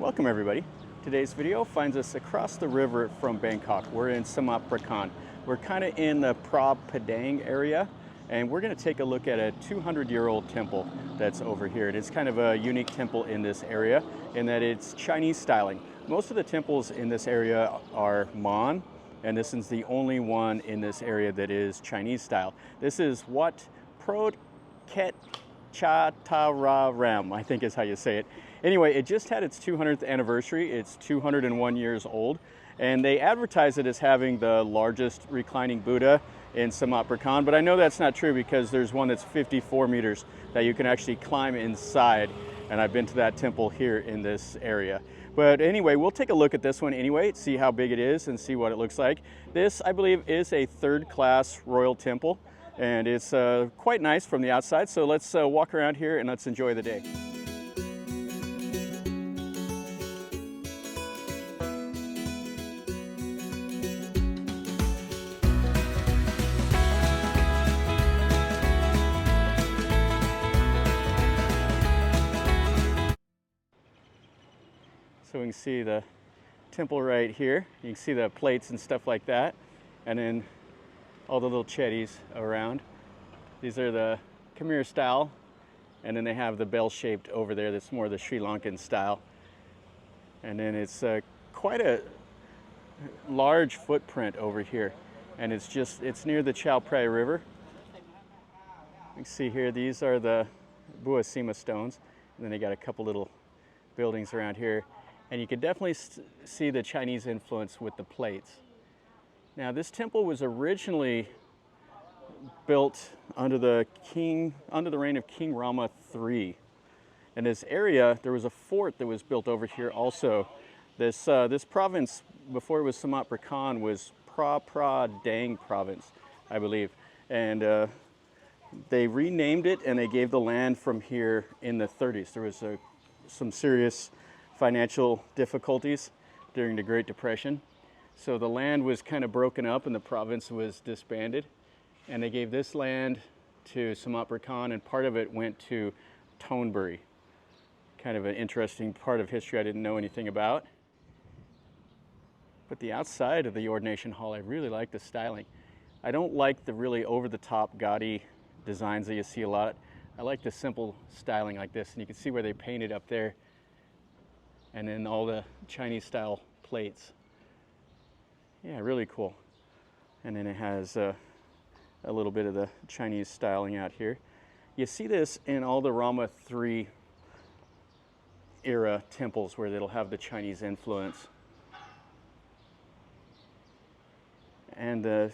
Welcome everybody. Today's video finds us across the river from Bangkok. We're in Samut Prakan. We're kind of in the Phra Pradaeng area, and we're going to take a look at a 200-year-old temple that's over here. It is kind of a unique temple in this area in that it's Chinese styling. Most of the temples in this area are Mon, and this is the only one in this area that is Chinese style. This is Wat Prot Ket Chettharam, I think is how you say it. Anyway, it just had its 200th anniversary. It's 201 years old, and they advertise it as having the largest reclining Buddha in Samut Prakan, but I know that's not true because there's one that's 54 meters that you can actually climb inside, and I've been to that temple here in this area. But anyway, we'll take a look at this one anyway, see how big it is and see what it looks like. This, I believe, is a third-class royal temple, and it's quite nice from the outside, so let's walk around here and let's enjoy the day. So we can see the temple right here. You can see the plates and stuff like that. And then all the little chetties around. These are the Khmer style. And then they have the bell-shaped over there that's more the Sri Lankan style. And then it's quite a large footprint over here. And it's near the Chao Phraya River. You can see here, these are the Buasima stones. And then they got a couple little buildings around here. And you can definitely see the Chinese influence with the plates. Now, this temple was originally built under the reign of King Rama III. In this area, there was a fort that was built over here also. This province, before it was Samut Prakan, was Phra Pradaeng province, I believe. And they renamed it and they gave the land from here in the 30s. There was some serious financial difficulties during the Great Depression. So the land was kind of broken up and the province was disbanded. And they gave this land to Samut Prakan, and part of it went to Thonburi. Kind of an interesting part of history I didn't know anything about. But the outside of the ordination hall, I really like the styling. I don't like the really over-the-top gaudy designs that you see a lot. I like the simple styling like this, and you can see where they painted up there. And then all the Chinese style plates. Yeah, really cool. And then it has a little bit of the Chinese styling out here. You see this in all the Rama III era temples where it'll have the Chinese influence. And I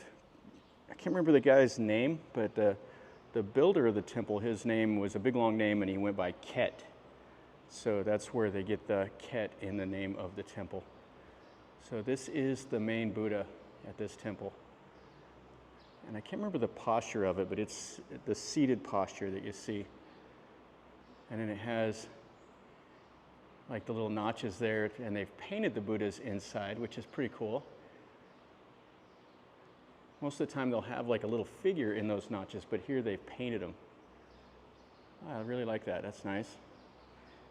can't remember the guy's name, but the builder of the temple, his name was a big long name and he went by Ket. So that's where they get the Ket in the name of the temple. So this is the main Buddha at this temple. And I can't remember the posture of it, but it's the seated posture that you see. And then it has like the little notches there, and they've painted the Buddhas inside, which is pretty cool. Most of the time they'll have like a little figure in those notches, but here they've painted them. I really like that, that's nice.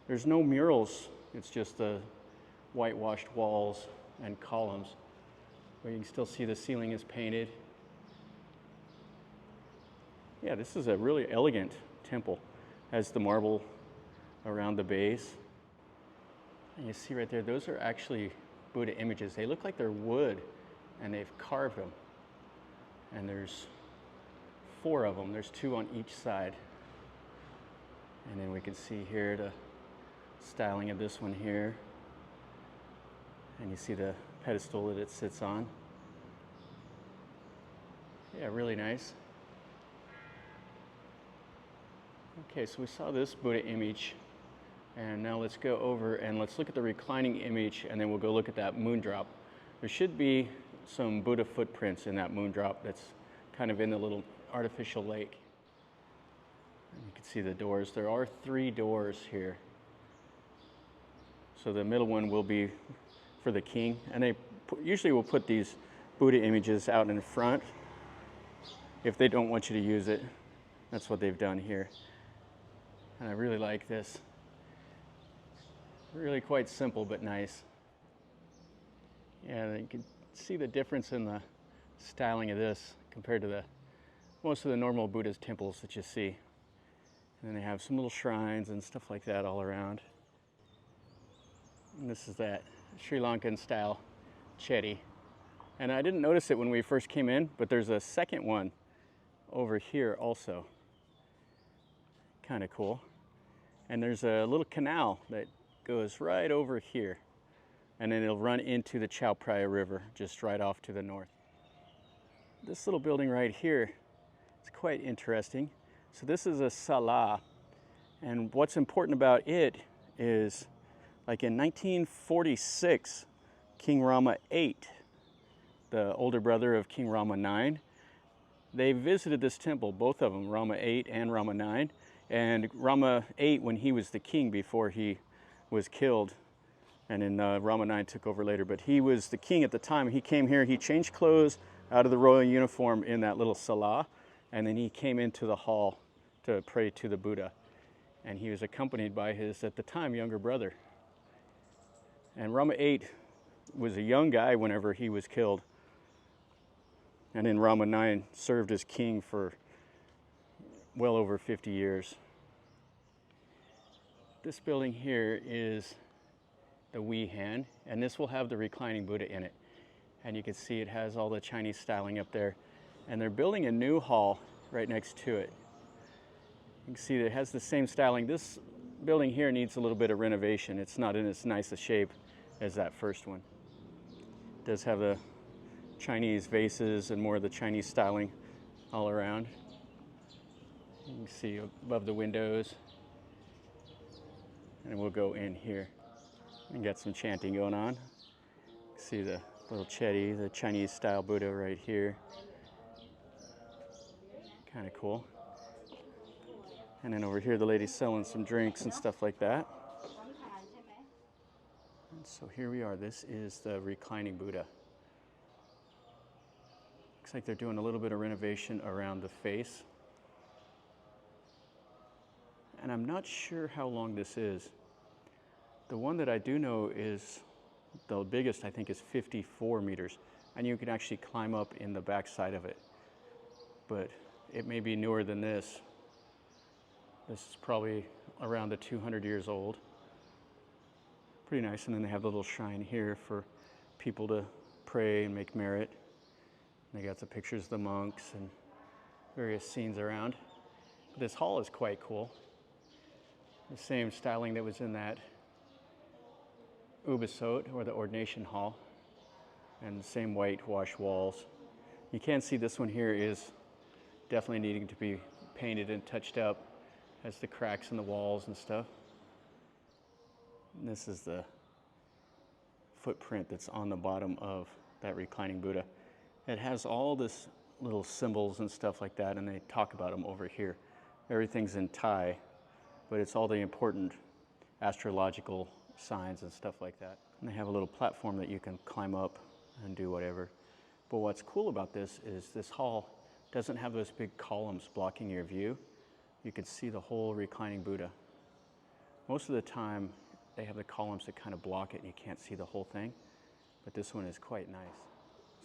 There's no murals, it's just the whitewashed walls and columns. But you can still see the ceiling is painted. Yeah, this is a really elegant temple. Has the marble around the base. And you see right there, those are actually Buddha images. They look like they're wood and they've carved them. And there's 4 of them. There's 2 on each side. And then we can see here the styling of this one here, and you see the pedestal that it sits on. Yeah, really nice. Okay, so we saw this Buddha image, and now let's go over and let's look at the reclining image, and then we'll go look at that moon drop. There should be some Buddha footprints in that moon drop that's kind of in the little artificial lake. And you can see the doors. There are 3 doors here. So the middle one will be for the king, and they usually will put these Buddha images out in front if they don't want you to use it. That's what they've done here. And I really like this. Really quite simple but nice. Yeah, you can see the difference in the styling of this compared to most of the normal Buddhist temples that you see. And then they have some little shrines and stuff like that all around. And this is that Sri Lankan style chetty. And I didn't notice it when we first came in, but there's a second one over here also. Kind of cool. And there's a little canal that goes right over here. And then it'll run into the Chao Phraya River, just right off to the north. This little building right here is quite interesting. So this is a sala. And what's important about it is, like in 1946, King Rama VIII, the older brother of King Rama IX, they visited this temple, both of them, Rama VIII and Rama IX. And Rama VIII, when he was the king before he was killed, and then Rama IX took over later, but he was the king at the time. He came here, he changed clothes out of the royal uniform in that little sala, and then he came into the hall to pray to the Buddha. And he was accompanied by his, at the time, younger brother. And Rama VIII was a young guy whenever he was killed. And then Rama IX served as king for well over 50 years. This building here is the Wihan, and this will have the reclining Buddha in it. And you can see it has all the Chinese styling up there. And they're building a new hall right next to it. You can see that it has the same styling. This building here needs a little bit of renovation. It's not in as nice a shape as that first one. It does have the Chinese vases and more of the Chinese styling all around. You can see above the windows. And we'll go in here and get some chanting going on. See the little chetty, the Chinese style Buddha right here. Kind of cool. And then over here the lady's selling some drinks and stuff like that. And so here we are. This is the reclining Buddha. Looks like they're doing a little bit of renovation around the face. And I'm not sure how long this is. The one that I do know is, the biggest I think is 54 meters. And you can actually climb up in the back side of it. But it may be newer than this. This is probably around the 200 years old. Pretty nice. And then they have a little shrine here for people to pray and make merit. And they got the pictures of the monks and various scenes around. This hall is quite cool. The same styling that was in that Ubasot, or the ordination hall, and the same whitewash walls. You can see this one here is definitely needing to be painted and touched up. Has the cracks in the walls and stuff. And this is the footprint that's on the bottom of that reclining Buddha. It has all this little symbols and stuff like that, and they talk about them over here. Everything's in Thai, but it's all the important astrological signs and stuff like that. And they have a little platform that you can climb up and do whatever. But what's cool about this is this hall doesn't have those big columns blocking your view. You can see the whole reclining Buddha. Most of the time, they have the columns that kind of block it and you can't see the whole thing. But this one is quite nice.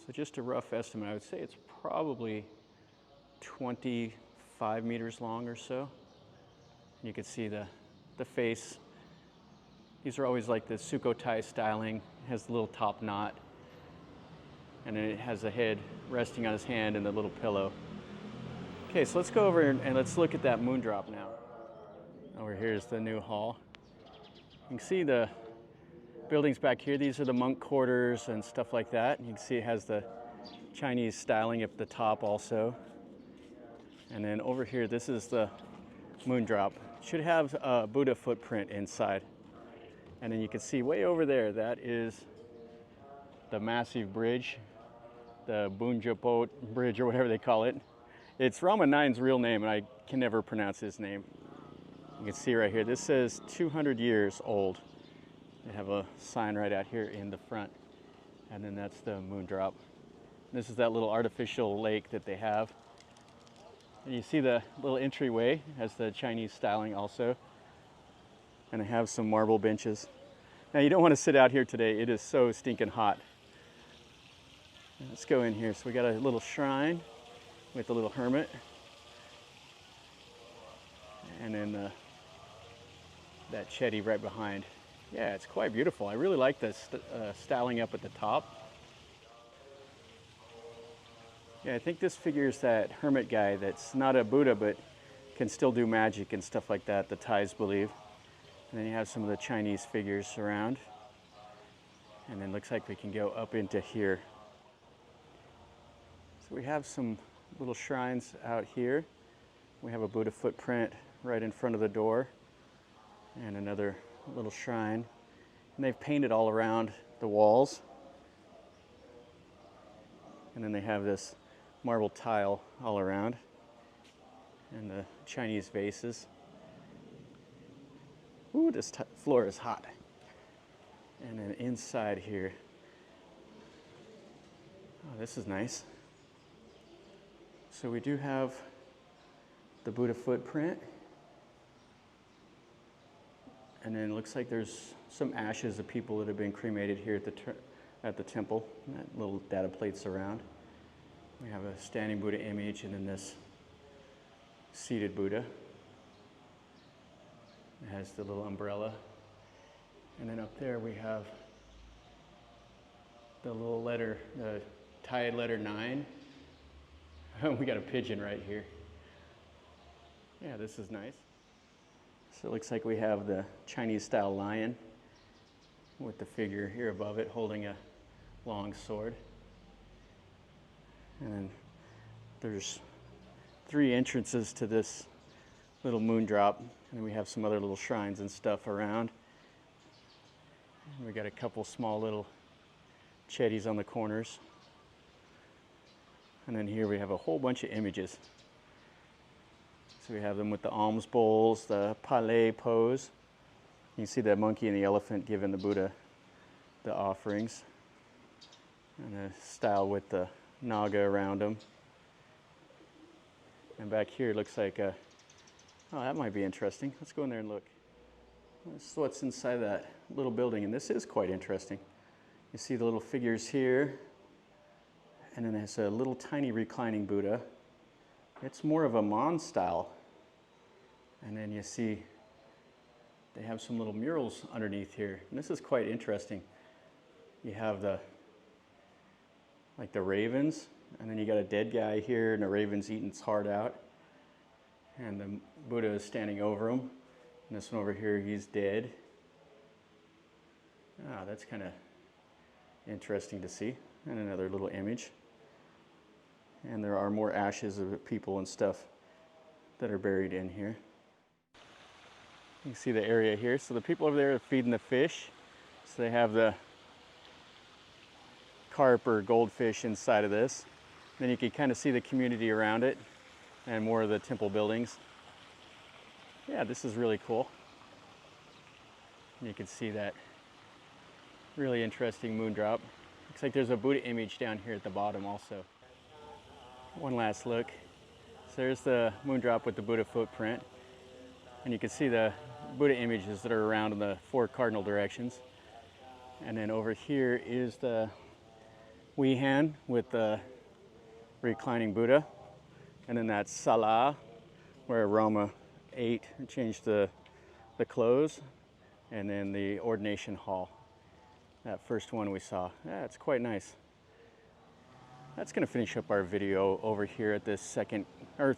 So just a rough estimate, I would say it's probably 25 meters long or so. You can see the face. These are always like the Sukhothai styling. It has the little top knot. And then it has the head resting on his hand and the little pillow. Okay, so let's go over and let's look at that moon drop now. Over here is the new hall. You can see the buildings back here. These are the monk quarters and stuff like that. You can see it has the Chinese styling at the top also. And then over here, this is the moon drop. It should have a Buddha footprint inside. And then you can see way over there, that is the massive bridge, the Bunjapot Bridge or whatever they call it. It's Rama IX's real name, and I can never pronounce his name. You can see right here, this says 200 years old. They have a sign right out here in the front. And then that's the moon drop. This is that little artificial lake that they have. And you see the little entryway has the Chinese styling also. And they have some marble benches. Now you don't want to sit out here today. It is so stinking hot. Let's go in here. So we got a little shrine with a little hermit. And then that Chetty right behind. Yeah, it's quite beautiful. I really like the styling up at the top. Yeah, I think this figures that hermit guy that's not a Buddha, but can still do magic and stuff like that, the Thais believe. And then you have some of the Chinese figures around. And then looks like we can go up into here. So we have some little shrines out here. We have a Buddha footprint right in front of the door. And another little shrine. And they've painted all around the walls. And then they have this marble tile all around. And the Chinese vases. Ooh, this floor is hot. And then inside here, oh, this is nice. So we do have the Buddha footprint. And then it looks like there's some ashes of people that have been cremated here at the temple. And that little data plates around. We have a standing Buddha image and then this seated Buddha. It has the little umbrella. And then up there we have the little letter, the Thai letter 9. We got a pigeon right here. Yeah, this is nice. So it looks like we have the Chinese style lion with the figure here above it holding a long sword. And then there's 3 entrances to this little moon drop. And then we have some other little shrines and stuff around. And we got a couple small little Chettys on the corners. And then here we have a whole bunch of images. So we have them with the alms bowls, the palais pose. You can see the monkey and the elephant giving the Buddha the offerings. And the style with the naga around them. And back here it looks like a, oh, that might be interesting. Let's go in there and look. This is what's inside that little building, and this is quite interesting. You see the little figures here, and then there's a little tiny reclining Buddha. It's more of a Mon style. And then you see they have some little murals underneath here, and this is quite interesting. You have the, like the ravens, and then you got a dead guy here, and the raven's eating its heart out. And the Buddha is standing over him. And this one over here, he's dead. Ah, that's kind of interesting to see. And another little image. And there are more ashes of people and stuff that are buried in here. You can see the area here. So the people over there are feeding the fish. So they have the carp or goldfish inside of this. Then you can kind of see the community around it and more of the temple buildings. Yeah, this is really cool. You can see that really interesting moon drop. Looks like there's a Buddha image down here at the bottom also. One last look. So there's the moon drop with the Buddha footprint. And you can see the Buddha images that are around in the 4 cardinal directions. And then over here is the Wihan with the reclining Buddha. And then that's Sala, where Rama VIII changed the clothes. And then the ordination hall, that first one we saw. Yeah, it's quite nice. That's going to finish up our video over here at this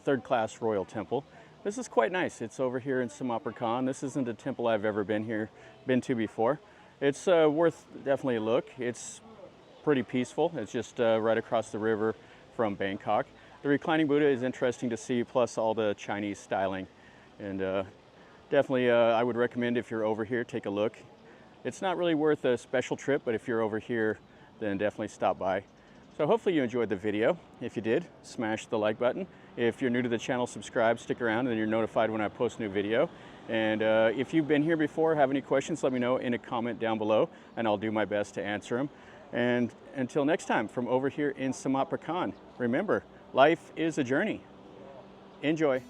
third class royal temple. This is quite nice. It's over here in Samut Prakan. This isn't a temple I've ever been to before. It's worth definitely a look. It's pretty peaceful. It's just right across the river from Bangkok. The reclining Buddha is interesting to see, plus all the Chinese styling. And definitely I would recommend if you're over here, take a look. It's not really worth a special trip, but if you're over here, then definitely stop by. So hopefully you enjoyed the video. If you did, smash the like button. If you're new to the channel, subscribe, stick around, and then you're notified when I post a new video. And if you've been here before, have any questions, let me know in a comment down below, and I'll do my best to answer them. And until next time, from over here in Samut Prakan, remember, life is a journey. Enjoy.